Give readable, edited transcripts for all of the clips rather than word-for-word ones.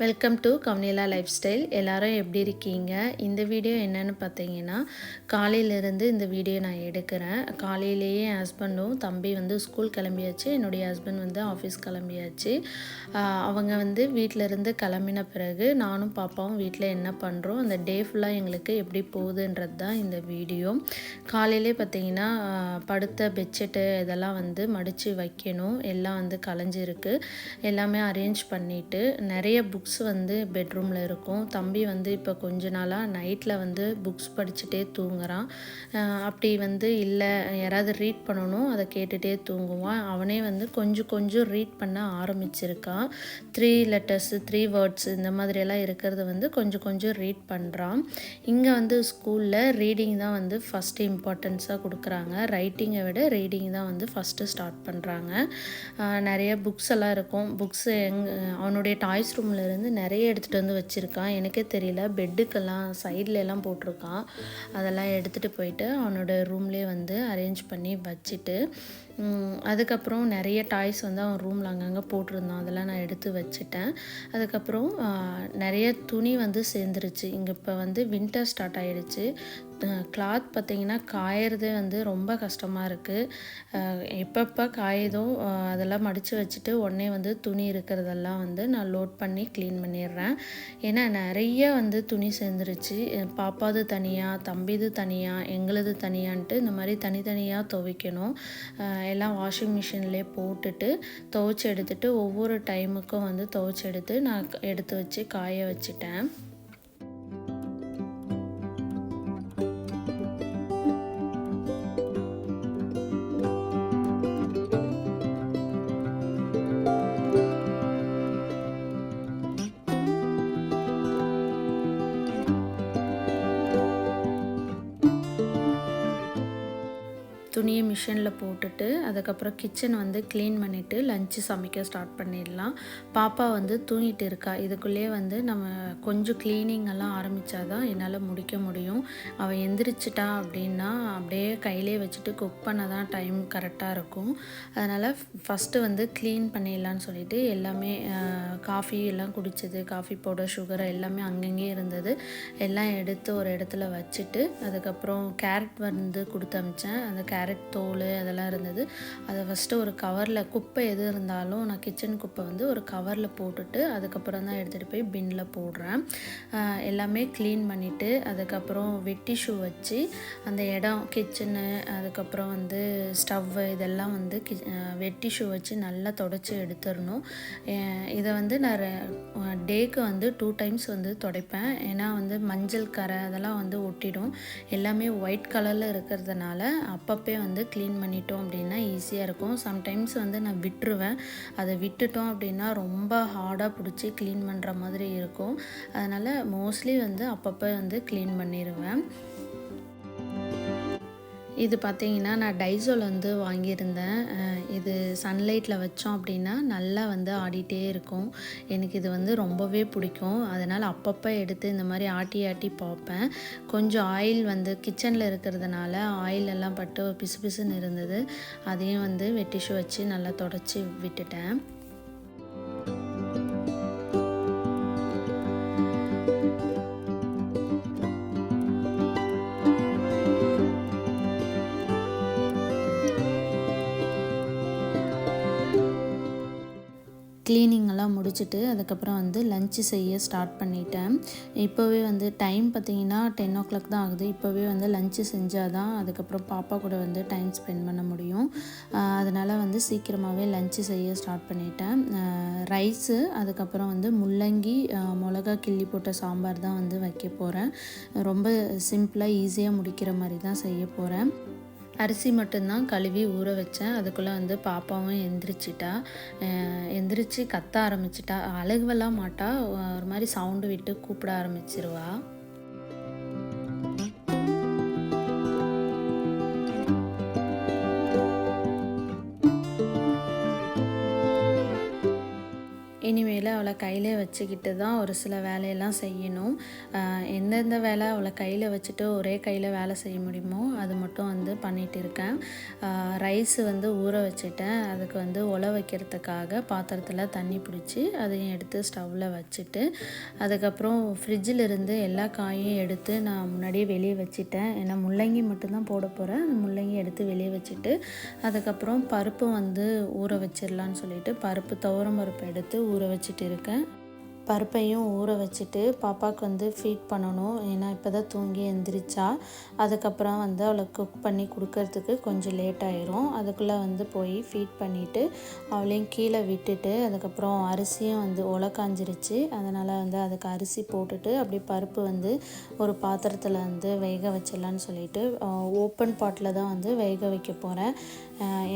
Welcome to Kavanila lifestyle. எல்லாரும் எப்படி இருக்கீங்க? இந்த வீடியோ என்னன்னு பார்த்தீங்கன்னா, காலையிலேருந்து இந்த வீடியோ நான் எடுக்கிறேன். காலையிலேயே என் ஹஸ்பண்டும் தம்பி வந்து ஸ்கூல் கிளம்பியாச்சு, என்னுடைய ஹஸ்பண்ட் வந்து ஆஃபீஸ் கிளம்பியாச்சு. அவங்க வந்து வீட்டிலேருந்து கிளம்பின பிறகு நானும் பாப்பாவும் வீட்டில் என்ன பண்ணுறோம், அந்த டே ஃபுல்லாக எங்களுக்கு எப்படி போகுதுன்றது தான் இந்த வீடியோ. காலையிலே பார்த்தீங்கன்னா படுத்த பெட்ஷீட்டு இதெல்லாம் வந்து மடித்து வைக்கணும், எல்லாம் வந்து கலைஞ்சிருக்கு. எல்லாமே அரேஞ்ச் பண்ணிவிட்டு நிறைய புக்ஸ் வந்து பெட்ரூமில் இருக்கும். தம்பி வந்து இப்போ கொஞ்ச நாளாக நைட்டில் வந்து புக்ஸ் படிச்சுட்டே தூங்குறான். அப்படி வந்து இல்லை யாராவது ரீட் பண்ணணும் அதை கேட்டுகிட்டே தூங்குவான். அவனே வந்து கொஞ்சம் கொஞ்சம் ரீட் பண்ண ஆரம்பிச்சிருக்கான். 3 லெட்டர்ஸ் 3 வேர்ட்ஸ் இந்த மாதிரியெல்லாம் இருக்கிறத வந்து கொஞ்சம் கொஞ்சம் ரீட் பண்ணுறான். இங்கே வந்து ஸ்கூலில் ரீடிங் தான் வந்து ஃபஸ்ட்டு இம்பார்ட்டன்ஸாக கொடுக்குறாங்க. ரைட்டிங்கை விட ரீடிங் தான் வந்து ஃபஸ்ட்டு ஸ்டார்ட் பண்ணுறாங்க. நிறைய புக்ஸ் எல்லாம் இருக்கும். புக்ஸு அவனுடைய டாய்ஸ் ரூமில் இருந்து நிறைய எடுத்துகிட்டு வந்து வச்சுருக்கான். எனக்கே தெரியல, பெட்டுக்கெல்லாம் சைடில் எல்லாம் போட்டிருக்கான். அதெல்லாம் எடுத்துகிட்டு போயிட்டு அவனோட ரூம்லேயே வந்து அரேஞ்ச் பண்ணி வச்சுட்டு, அதுக்கப்புறம் நிறைய டாய்ஸ் வந்து அவன் ரூமில் அங்கங்கே போட்டிருந்தான். அதெல்லாம் நான் எடுத்து வச்சுட்டேன். அதுக்கப்புறம் நிறைய துணி வந்து சேர்ந்துருச்சு. இங்கே இப்போ வந்து வின்டர் ஸ்டார்ட் ஆகிடுச்சு. கிளாத் பார்த்திங்கன்னா காயறதே வந்து ரொம்ப கஷ்டமாக இருக்குது. எப்பப்போ காயுதோ அதெல்லாம் மடித்து வச்சுட்டு உடனே வந்து துணி இருக்கிறதெல்லாம் வந்து நான் லோட் பண்ணி க்ளீன் பண்ணிடுறேன். ஏன்னா நிறைய வந்து துணி சேர்ந்துருச்சு. பாப்பாது தனியாக, தம்பிது தனியாக, எங்களுது தனியான்ட்டு இந்த மாதிரி தனித்தனியாக துவைக்கணும். எல்லாம் வாஷிங் மிஷின்லேயே போட்டுட்டு துவைச்சி எடுத்துகிட்டு ஒவ்வொரு டைமுக்கும் வந்து துவைச்சி எடுத்து நான் எடுத்து வச்சு காய வச்சுட்டேன். துணியை மிஷினில் போட்டுட்டு அதுக்கப்புறம் கிச்சன் வந்து க்ளீன் பண்ணிவிட்டு லஞ்சு சமைக்க ஸ்டார்ட் பண்ணிடலாம். பாப்பா வந்து தூங்கிட்டு இருக்கா. இதுக்குள்ளேயே வந்து நம்ம கொஞ்சம் க்ளீனிங் எல்லாம் ஆரம்பித்தா தான் என்னால் முடிக்க முடியும். அவள் எந்திரிச்சிட்டா அப்படின்னா அப்படியே கையிலே வச்சுட்டு குக் பண்ண தான் டைம் கரெக்டாக இருக்கும். அதனால் ஃபஸ்ட்டு வந்து க்ளீன் பண்ணிடலான்னு சொல்லிவிட்டு எல்லாமே காஃபி எல்லாம் குடித்தது, காஃபி பவுடர், சுகர் எல்லாமே அங்கங்கே இருந்தது. எல்லாம் எடுத்து ஒரு இடத்துல வச்சுட்டு அதுக்கப்புறம் கேரட் வந்து கொடுத்து அமிச்சேன். அந்த கேரட் தோல் அதெல்லாம் இருந்தது. அதை ஃபஸ்ட்டு ஒரு கவரில், குப்பை எது இருந்தாலும் நான் கிச்சன் குப்பை வந்து ஒரு கவரில் போட்டுட்டு அதுக்கப்புறம் தான் எடுத்துகிட்டு போய் பின்னில் போடுறேன். எல்லாமே க்ளீன் பண்ணிவிட்டு அதுக்கப்புறம் வெட்டி ஷூ வச்சு அந்த இடம் கிச்சனு அதுக்கப்புறம் வந்து ஸ்டவ்வு இதெல்லாம் வந்து வெட்டி ஷூ வச்சு நல்லா தொடச்சி எடுத்துடணும். இதை வந்து நான் டேக்கு வந்து 2 டைம்ஸ் வந்து துடைப்பேன். ஏன்னா வந்து மஞ்சள் கரை அதெல்லாம் வந்து ஒட்டிடும். எல்லாமே ஒயிட் கலரில் இருக்கிறதுனால அப்பப்போ வந்து க்ளீன் பண்ணிட்டோம் அப்படின்னா ஈஸியாக இருக்கும். சம்டைம்ஸ் வந்து நான் விட்டுருவேன். அதை விட்டுட்டோம் அப்படின்னா ரொம்ப ஹார்டாக பிடிச்சி க்ளீன் பண்ணுற மாதிரி இருக்கும். அதனால் மோஸ்ட்லி வந்து அப்பப்போ வந்து க்ளீன் பண்ணிடுவேன். இது பார்த்திங்கன்னா நான் டைசோல் வந்து வாங்கியிருந்தேன். இது சன்லைட்டில் வச்சோம் அப்படின்னா நல்லா வந்து ஆடிட்டே இருக்கும். எனக்கு இது வந்து ரொம்பவே பிடிக்கும். அதனால் அப்பப்போ எடுத்து இந்த மாதிரி ஆட்டி ஆட்டி பார்ப்பேன். கொஞ்சம் ஆயில் வந்து கிச்சனில் இருக்கிறதுனால ஆயில் எல்லாம் பட்டு பிசு பிசுன்னு இருந்தது. அதையும் வந்து வெட்டிஷு வச்சு நல்லா தொடச்சி விட்டுட்டேன். க்ளீனிங்கெல்லாம் முடிச்சுட்டு அதுக்கப்புறம் வந்து லஞ்சு செய்ய ஸ்டார்ட் பண்ணிட்டேன். இப்போவே வந்து டைம் பார்த்திங்கன்னா 10 தான் ஆகுது. இப்போவே வந்து லஞ்சு செஞ்சால் தான் அதுக்கப்புறம் பாப்பா கூட வந்து டைம் ஸ்பெண்ட் பண்ண முடியும். அதனால் வந்து சீக்கிரமாகவே லஞ்சு செய்ய ஸ்டார்ட் பண்ணிட்டேன். ரைஸு அதுக்கப்புறம் வந்து முள்ளங்கி மிளகா கிள்ளி போட்ட சாம்பார் தான் வந்து வைக்க போகிறேன். ரொம்ப சிம்பிளாக ஈஸியாக முடிக்கிற மாதிரி தான் செய்ய போகிறேன். அரிசி மட்டும்தான் கழுவி ஊற வச்சேன். அதுக்குள்ளே வந்து பாப்பாவும் எந்திரிச்சு கத்த ஆரம்பிச்சிட்டா. அழுகவெல்லாம் மாட்டா, ஒரு மாதிரி சவுண்டு விட்டு கூப்பிட ஆரம்பிச்சிருவா. இனிமேல் அவளை கையிலே வச்சுக்கிட்டு தான் ஒரு சில வேலையெல்லாம் செய்யணும். எந்தெந்த வேலை அவளை கையில் வச்சுட்டு ஒரே கையில் வேலை செய்ய முடியுமோ அது மட்டும் வந்து பண்ணிகிட்டு இருக்கேன். ரைஸ் வந்து ஊற வச்சுட்டேன். அதுக்கு வந்து உலை வைக்கிறதுக்காக பாத்திரத்தில் தண்ணி பிடிச்சி அதையும் எடுத்து ஸ்டவ்வில் வச்சுட்டு, அதுக்கப்புறம் ஃப்ரிட்ஜில் இருந்து எல்லா காயும் எடுத்து நான் முன்னாடியே வெளியே வச்சுட்டேன். ஏன்னா முள்ளங்கி மட்டும்தான் போட போகிறேன். அந்த முள்ளங்கி எடுத்து வெளியே வச்சுட்டு, அதுக்கப்புறம் பருப்பு வந்து ஊற வச்சிடலான்னு சொல்லிட்டு துவரம் பருப்பு எடுத்து ஊற வச்சுட்டு இருக்கேன். பருப்பையும் ஊற வச்சுட்டு பாப்பாவுக்கு வந்து ஃபீட் பண்ணணும். ஏன்னா இப்போ தான் தூங்கி எழுந்திரிச்சா. அதுக்கப்புறம் வந்து அவளை குக் பண்ணி கொடுக்கறதுக்கு கொஞ்சம் லேட் ஆயிரும். அதுக்குள்ளே வந்து போய் ஃபீட் பண்ணிவிட்டு அவளையும் கீழே விட்டுட்டு, அதுக்கப்புறம் அரிசியும் வந்து உலை காஞ்சிருச்சு. அதனால் வந்து அதுக்கு அரிசி போட்டுட்டு அப்படியே பருப்பு வந்து ஒரு பாத்திரத்தில் வந்து வேக வச்சிடலான்னு சொல்லிட்டு ஓப்பன் பாட்டில் தான் வந்து வேக வைக்க போகிறேன்.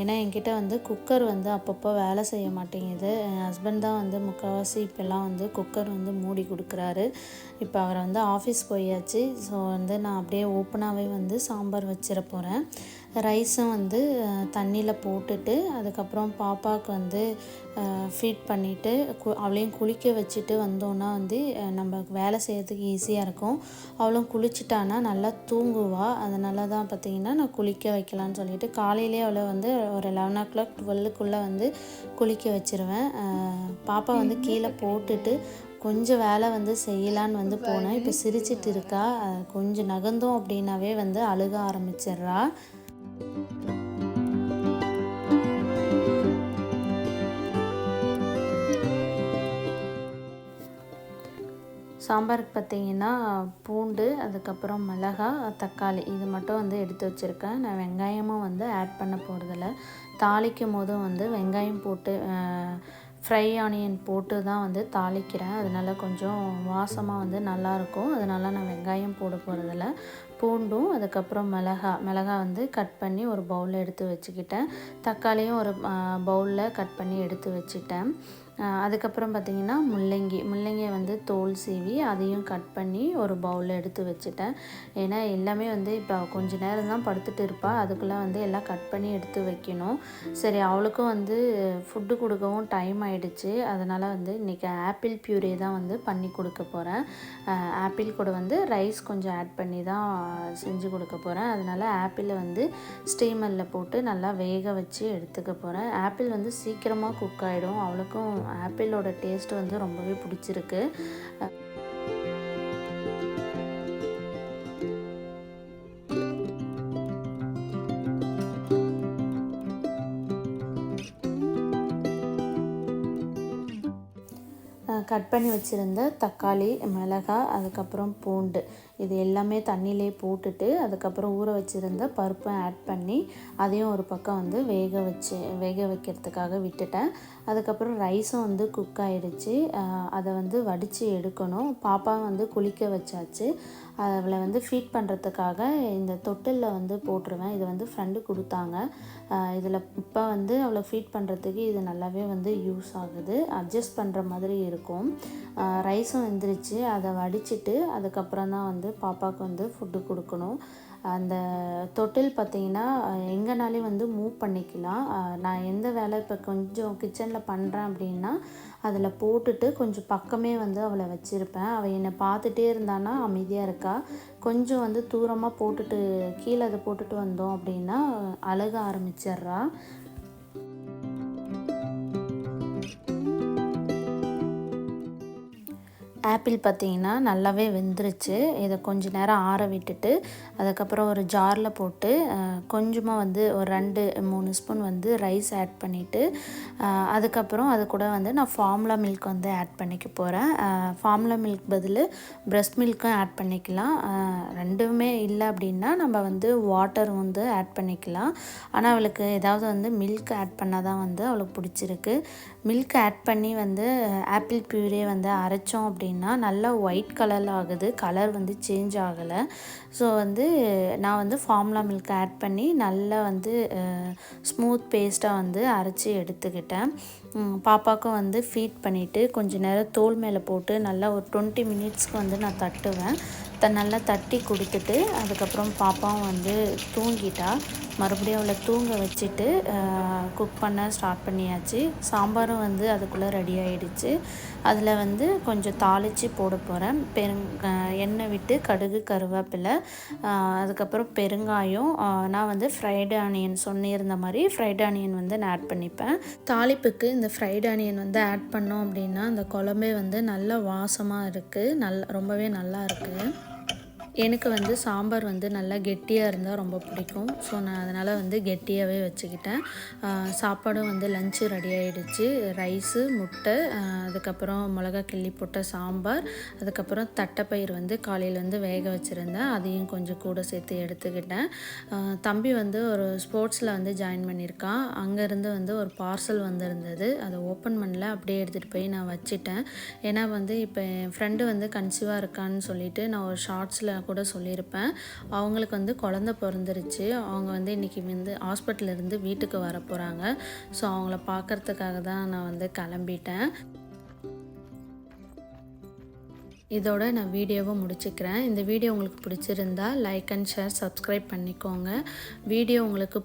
ஏன்னா என்கிட்ட வந்து குக்கர் வந்து அப்பப்போ வேலை செய்ய மாட்டேங்குது. என் ஹஸ்பண்ட் தான் வந்து முக்கால்வாசி இப்போல்லாம் வந்து குக்கர் வந்து மூடி கொடுக்குறாரு. இப்போ அவர் வந்து ஆஃபீஸ் போயாச்சு. ஸோ வந்து நான் அப்படியே ஓப்பனாகவே வந்து சாம்பார் வச்சிட போகிறேன். ரைஸும் வந்து தண்ணியில் போட்டுட்டு, அதுக்கப்புறம் பாப்பாவுக்கு வந்து ஃபீட் பண்ணிவிட்டு அவளையும் குளிக்க வச்சுட்டு வந்தோன்னா வந்து நம்ம வேலை செய்கிறதுக்கு ஈஸியாக இருக்கும். அவளும் குளிச்சிட்டானா நல்லா தூங்குவாள். அதனால தான் பார்த்திங்கன்னா நான் குளிக்க வைக்கலான்னு சொல்லிவிட்டு காலையிலே அவளை வந்து ஒரு 11 o'clock 12க்குள்ளே வந்து குளிக்க வச்சுருவேன். பாப்பா வந்து கீழே போட்டுட்டு கொஞ்சம் வேலை வந்து செய்யலான்னு வந்து போனேன். இப்போ சிரிச்சிட்டு இருக்கா. கொஞ்சம் நகர்ந்தோம் அப்படின்னாவே வந்து அழுக ஆரம்பிச்சிட்றா. சாம்பாருக்கு பார்த்திங்கன்னா பூண்டு, அதுக்கப்புறம் மிளகாய், தக்காளி இது மட்டும் வந்து எடுத்து வச்சுருக்கேன். நான் வெங்காயமும் வந்து ஆட் பண்ண போகிறதில்ல. தாளிக்கும் போதும் வந்து வெங்காயம் போட்டு ஃப்ரை ஆனியன் போட்டு தான் வந்து தாளிக்கிறேன். அதனால கொஞ்சம் வாசமாக வந்து நல்லாயிருக்கும். அதனால் நான் வெங்காயம் போட போகிறதில்ல. பூண்டும் அதுக்கப்புறம் மிளகாய் வந்து கட் பண்ணி ஒரு பவுலில் எடுத்து வச்சுக்கிட்டேன். தக்காளியும் ஒரு பவுலில் கட் பண்ணி எடுத்து வச்சுட்டேன். அதுக்கப்புறம் பார்த்திங்கன்னா முள்ளங்கியை வந்து தோல் சீவி அதையும் கட் பண்ணி ஒரு பவுலில் எடுத்து வச்சுட்டேன். ஏன்னா எல்லாமே வந்து இப்போ கொஞ்ச நேரம் தான் படுத்துட்டு இருப்பாள். அதுக்குள்ளே வந்து எல்லாம் கட் பண்ணி எடுத்து வைக்கணும். சரி, அவளுக்கும் வந்து ஃபுட்டு கொடுக்கவும் டைம் ஆகிடுச்சு. அதனால் வந்து இன்றைக்கி ஆப்பிள் பியூரே தான் வந்து பண்ணி கொடுக்க போகிறேன். ஆப்பிள் கூட வந்து ரைஸ் கொஞ்சம் ஆட் பண்ணி தான் செஞ்சு கொடுக்க போகிறேன். அதனால் ஆப்பிளை வந்து ஸ்டீமரில் போட்டு நல்லா வேக வச்சு எடுத்துக்க போகிறேன். ஆப்பிள் வந்து சீக்கிரமாக குக் ஆகிடும். அவளுக்கும் ஆப்பிளோட டேஸ்ட் வந்து ரொம்பவே பிடிச்சிருக்கு. கட் பண்ணி வச்சுருந்த தக்காளி, மிளகாய், அதுக்கப்புறம் பூண்டு இது எல்லாமே தண்ணியிலே போட்டுட்டு, அதுக்கப்புறம் ஊற வச்சுருந்த பருப்பை ஆட் பண்ணி அதையும் ஒரு பக்கம் வந்து வேக வைக்கிறதுக்காக விட்டுட்டேன். அதுக்கப்புறம் ரைஸும் வந்து குக் ஆகிடுச்சு. அதை வந்து வடித்து எடுக்கணும். பாப்பா வந்து குளிக்க வச்சாச்சு. அவளை வந்து ஃபீட் பண்ணுறதுக்காக இந்த தொட்டிலில் வந்து போட்டுருவேன். இது வந்து ஃப்ரெண்டு கொடுத்தாங்க. இதில் இப்போ வந்து அவளை ஃபீட் பண்ணுறதுக்கு இது நல்லாவே வந்து யூஸ் ஆகுது. அட்ஜஸ்ட் பண்ணுற மாதிரி இருக்கும். ரைஸும் வெந்துருச்சு. அதை வடிச்சிட்டு அதுக்கப்புறம் தான் வந்து பாப்பாவுக்கு வந்து ஃபுட்டு கொடுக்கணும். அந்த தொட்டில் பார்த்திங்கன்னா எங்கேனாலே வந்து மூவ் பண்ணிக்கலாம். நான் எந்த வேலை இப்போ கொஞ்சம் கிச்சனில் பண்ணுறேன் அப்படின்னா அதில் போட்டுட்டு கொஞ்சம் பக்கமே வந்து அவளை வச்சுருப்பேன். அவள் என்னை பார்த்துட்டே இருந்தானா அமைதியாக இருக்கா. கொஞ்சம் வந்து தூரமாக போட்டுட்டு கீழே அதை போட்டுட்டு வந்தோம் அப்படின்னா அழுக ஆரம்பிச்சிட்றா. ஆப்பிள் பார்த்திங்கன்னா நல்லாவே வெந்துருச்சு. இதை கொஞ்சம் நேரம் ஆற விட்டுட்டு அதுக்கப்புறம் ஒரு ஜாரில் போட்டு கொஞ்சமாக வந்து ஒரு 2-3 ஸ்பூன் வந்து ரைஸ் ஆட் பண்ணிவிட்டு அதுக்கப்புறம் அது கூட வந்து நான் ஃபார்முலா மில்க் வந்து ஆட் பண்ணிக்க போகிறேன். ஃபார்முலா மில்க் பதில் பிரஸ்ட் மில்க்கும் ஆட் பண்ணிக்கலாம். ரெண்டுமே இல்லை அப்படின்னா நம்ம வந்து வாட்டர் வந்து ஆட் பண்ணிக்கலாம். ஆனால் அவளுக்கு ஏதாவது வந்து மில்க் ஆட் பண்ணால் தான் வந்து அவளுக்கு பிடிச்சிருக்கு. மில்க் ஆட் பண்ணி வந்து ஆப்பிள் பியூரே வந்து அரைச்சோம் அப்படின்னா நல்லா ஒயிட் கலரில் ஆகுது. கலர் வந்து சேஞ்ச் ஆகலை. ஸோ வந்து நான் வந்து ஃபார்முலா மில்க் ஆட் பண்ணி நல்லா வந்து ஸ்மூத் பேஸ்ட்டாக வந்து அரைச்சி எடுத்துக்கிட்டேன். பாப்பாவுக்கும் வந்து ஃபீட் பண்ணிவிட்டு கொஞ்சம் நேரம் தோல் மேலே போட்டு நல்லா ஒரு 20 மினிட்ஸ்க்கு வந்து நான் தட்டுவேன். நல்லா தட்டி கொடுத்துட்டு அதுக்கப்புறம் பாப்பாவும் வந்து தூங்கிட்டா. மறுபடியும் அவளை தூங்க வச்சுட்டு குக் பண்ண ஸ்டார்ட் பண்ணியாச்சு. சாம்பாரும் வந்து அதுக்குள்ளே ரெடி ஆகிடுச்சு. அதில் வந்து கொஞ்சம் தாளித்து போட போகிறேன். எண்ணெய் விட்டு கடுகு, கருவேப்பிலை, அதுக்கப்புறம் பெருங்காயம். நான் வந்து ஃப்ரைடு ஆனியன் சொன்னிருந்த மாதிரி ஃப்ரைடு ஆனியன் வந்து நான் ஆட் பண்ணிப்பேன். தாளிப்புக்கு இந்த ஃப்ரைடு ஆனியன் வந்து ஆட் பண்ணோம் அப்படின்னா அந்த குழம்பே வந்து நல்ல வாசமாக இருக்குது. ரொம்பவே நல்லா இருக்குது. எனக்கு வந்து சாம்பார் வந்து நல்லா கெட்டியாக இருந்தால் ரொம்ப பிடிக்கும். ஸோ நான் அதனால் வந்து கெட்டியாகவே வச்சுக்கிட்டேன். சாப்பாடும் வந்து லஞ்சு ரெடி ஆகிடுச்சு. ரைஸு, முட்டை, அதுக்கப்புறம் மிளகா கிள்ளி போட்ட சாம்பார், அதுக்கப்புறம் தட்டைப்பயிர் வந்து காலையில் வந்து வேக வச்சுருந்தேன். அதையும் கொஞ்சம் கூட சேர்த்து எடுத்துக்கிட்டேன். தம்பி வந்து ஒரு ஸ்போர்ட்ஸில் வந்து ஜாயின் பண்ணியிருக்கான். அங்கேருந்து வந்து ஒரு பார்சல் வந்திருந்தது. அதை ஓப்பன் பண்ணல, அப்படியே எடுத்துகிட்டு போய் நான் வச்சுட்டேன். ஏன்னா வந்து இப்போ என் ஃப்ரெண்டு வந்து கன்சீவாக இருக்கான்னு சொல்லிட்டு நான் ஒரு ஷார்ட்ஸில் கூட சொல்லியிருப்பேன். அவங்களுக்கு வந்து குழந்தை பிறந்துருச்சு. அவங்க வந்து இன்றைக்கி வந்து ஹாஸ்பிட்டல்லேருந்து வீட்டுக்கு வர போகிறாங்க. ஸோ அவங்கள பார்க்குறதுக்காக தான் நான் வந்து கிளம்பிட்டேன். இதோட நான் வீடியோவை முடிச்சுக்கிறேன். இந்த வீடியோ உங்களுக்கு பிடிச்சிருந்தா லைக் அண்ட் ஷேர், சப்ஸ்கிரைப் பண்ணிக்கோங்க. வீடியோ உங்களுக்கு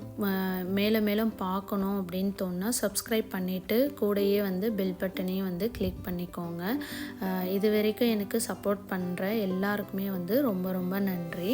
மேலும் மேலும் பார்க்கணும் அப்படின்னு தோணுனா சப்ஸ்கிரைப் பண்ணிவிட்டு கூடயே வந்து பெல் பட்டனையும் வந்து கிளிக் பண்ணிக்கோங்க. இது வரைக்கும் எனக்கு சப்போர்ட் பண்ணுற எல்லாருக்குமே வந்து ரொம்ப ரொம்ப நன்றி.